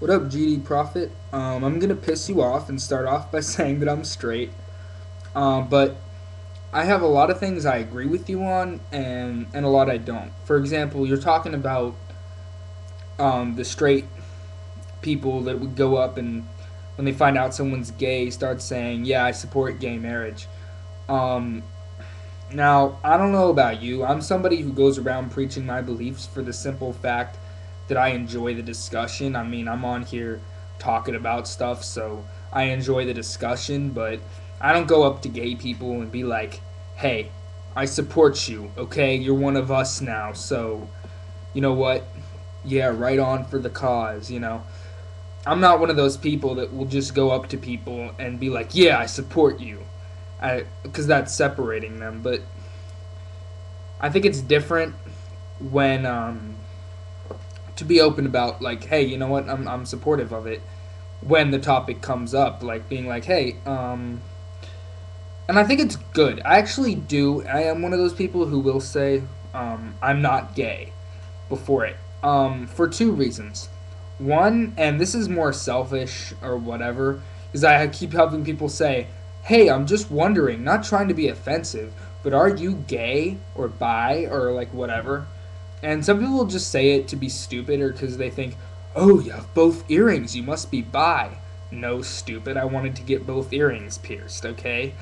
What up, GD Profit? I'm gonna piss you off and start off by saying that I'm straight. But I have a lot of things I agree with you on, and a lot I don't. For example, you're talking about the straight people that would go up and when they find out someone's gay, start saying, "Yeah, I support gay marriage." Um, Now, I don't know about you. I'm somebody who goes around preaching my beliefs for the simple fact that I enjoy the discussion. I mean, I'm on here talking about stuff, so I enjoy the discussion, but I don't go up to gay people and be like, hey, I support you, okay? You're one of us now, so you know what? Yeah, right on for the cause. I'm not one of those people that will just go up to people and be like, yeah, I support you. Because that's separating them, but I think it's different when to be open about like, hey, you know what? I'm supportive of it when the topic comes up, like being like, hey, and I think it's good. I actually do. I am one of those people who will say I'm not gay before it, for two reasons. One, and this is more selfish or whatever, is I keep having people say, hey, I'm just wondering, not trying to be offensive, but are you gay or bi or like whatever? And some people just say it to be stupid or because they think, oh, you have both earrings, you must be bi. No, stupid. I wanted to get both earrings pierced, okay?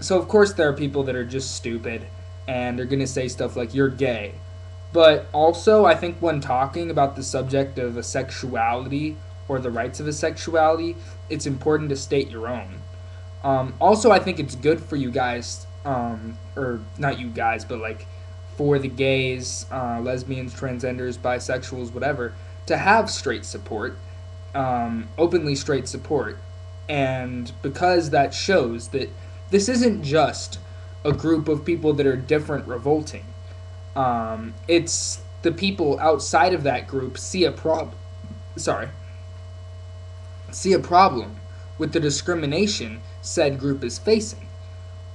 So, of course, there are people that are just stupid and they're going to say stuff like, you're gay. But also, I think when talking about the subject of a sexuality or the rights of a sexuality, it's important to state your own. Also, I think it's good for you guys, or not you guys, but like for the gays, lesbians, transgenders, bisexuals, whatever, to have straight support, openly straight support. And because that shows that this isn't just a group of people that are different revolting. It's the people outside of that group sorry, see a problem with the discrimination said group is facing.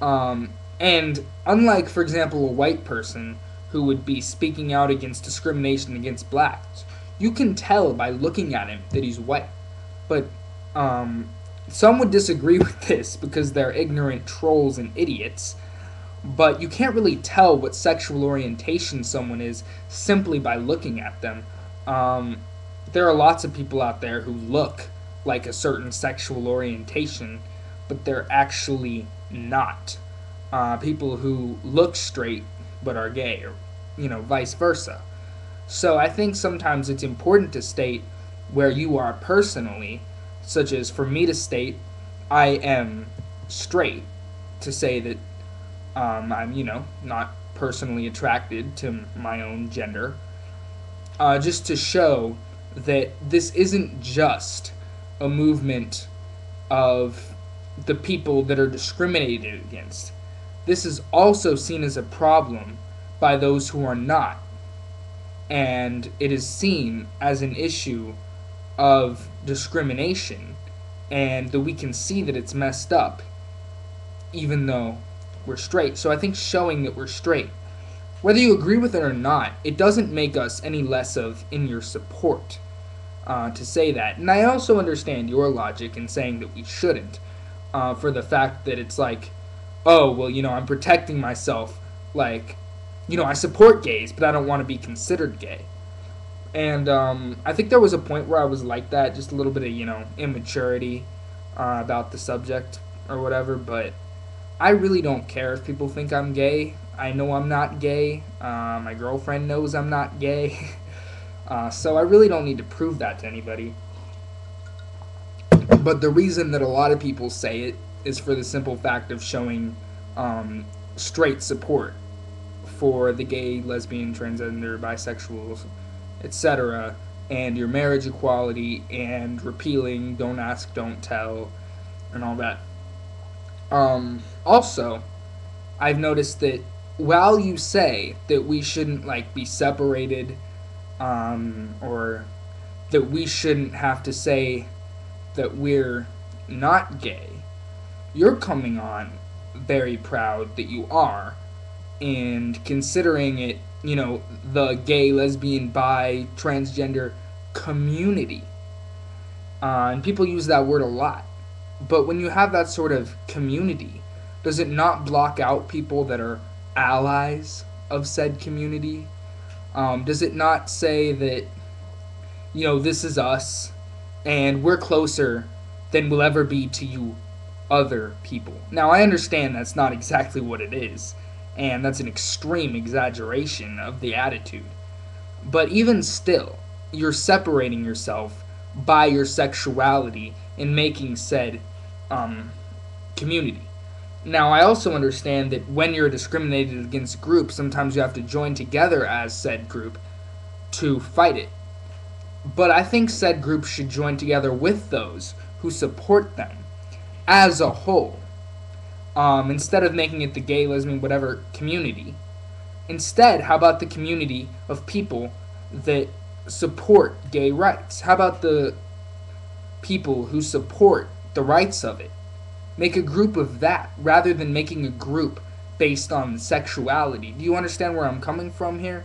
And unlike, for example, a white person who would be speaking out against discrimination against blacks, you can tell by looking at him that he's white. But some would disagree with this because they're ignorant trolls and idiots. But you can't really tell what sexual orientation someone is simply by looking at them. Um, there are lots of people out there who look like a certain sexual orientation, but they're actually not. People who look straight but are gay, or vice versa. So I think sometimes it's important to state where you are personally, such as for me to state I am straight, to say that I'm not personally attracted to my own gender, just to show that this isn't just a movement of the people that are discriminated against. This is also seen as a problem by those who are not, and it is seen as an issue of discrimination, and that we can see that it's messed up, even though we're straight. So I think showing that we're straight, whether you agree with it or not, it doesn't make us any less of in your support, to say that. And I also understand your logic in saying that we shouldn't, for the fact that it's like, oh, well, I'm protecting myself. Like, I support gays, but I don't want to be considered gay. And I think there was a point where I was like that, just a little bit of, immaturity about the subject or whatever, but I really don't care if people think I'm gay. I know I'm not gay. My girlfriend knows I'm not gay. So I really don't need to prove that to anybody. But the reason that a lot of people say it is for the simple fact of showing straight support for the gay, lesbian, transgender, bisexuals, etc., and your marriage equality and repealing don't ask, don't tell, and all that. Also, I've noticed that while you say that we shouldn't like be separated, or that we shouldn't have to say that we're not gay, you're coming on very proud that you are, and considering it, the gay, lesbian, bi, transgender community. And people use that word a lot. But when you have that sort of community, does it not block out people that are allies of said community? Does it not say that, this is us and we're closer than we'll ever be to you other people? Now, I understand that's not exactly what it is, and that's an extreme exaggeration of the attitude. But even still, you're separating yourself by your sexuality in making said community. Now, I also understand that when you're discriminated against groups, sometimes you have to join together as said group to fight it. But I think said groups should join together with those who support them as a whole, instead of making it the gay, lesbian, whatever community. Instead, how about the community of people that support gay rights? How about the people who support the rights of it? Make a group of that rather than making a group based on sexuality. Do you understand where I'm coming from here?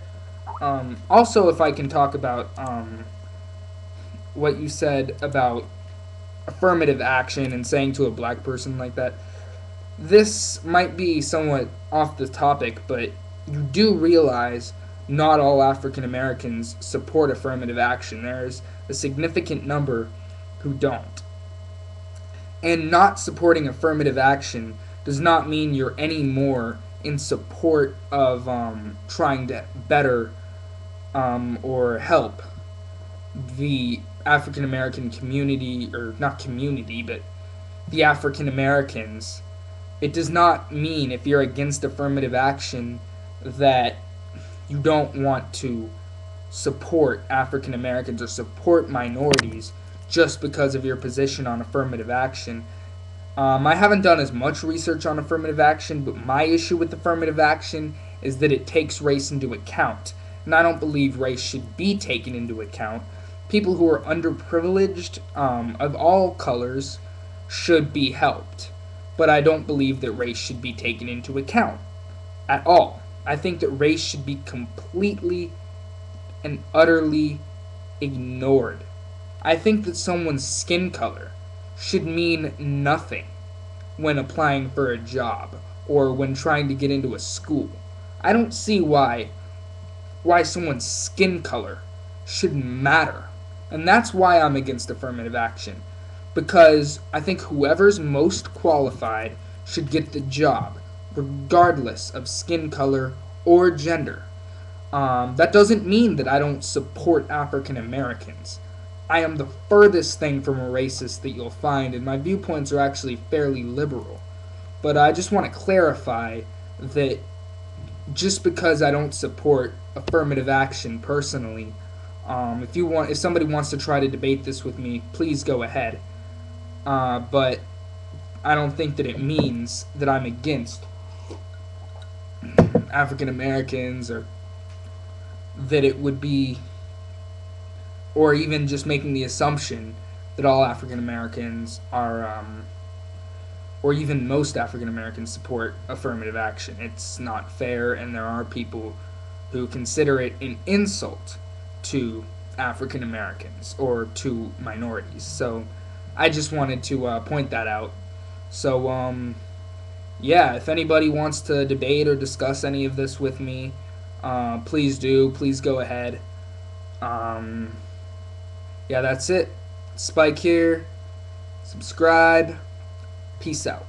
Also, if I can talk about what you said about affirmative action and saying to a black person like that, this might be somewhat off the topic, but you do realize not all African Americans support affirmative action. There's a significant number who don't. And not supporting affirmative action does not mean you're any more in support of trying to better or help the African American community, or not community, but the African Americans. It does not mean, if you're against affirmative action, that you don't want to support African Americans or support minorities just because of your position on affirmative action. I haven't done as much research on affirmative action, but my issue with affirmative action is that it takes race into account. And I don't believe race should be taken into account. People who are underprivileged, of all colors, should be helped. But I don't believe that race should be taken into account at all. I think that race should be completely and utterly ignored. I think that someone's skin color should mean nothing when applying for a job or when trying to get into a school. I don't see why someone's skin color should matter. And that's why I'm against affirmative action. Because I think whoever's most qualified should get the job, regardless of skin color or gender. That doesn't mean that I don't support African Americans. I am the furthest thing from a racist that you'll find, and my viewpoints are actually fairly liberal. But I just want to clarify that just because I don't support affirmative action personally, if somebody wants to try to debate this with me, please go ahead. But I don't think that it means that I'm against African Americans, or that it would be, or even just making the assumption that all African Americans are, or even most African Americans support affirmative action. It's not fair, and there are people who consider it an insult to African Americans or to minorities. So I just wanted to point that out. So, yeah, if anybody wants to debate or discuss any of this with me, please do. Please go ahead. Yeah, that's it. Spike here. Subscribe. Peace out.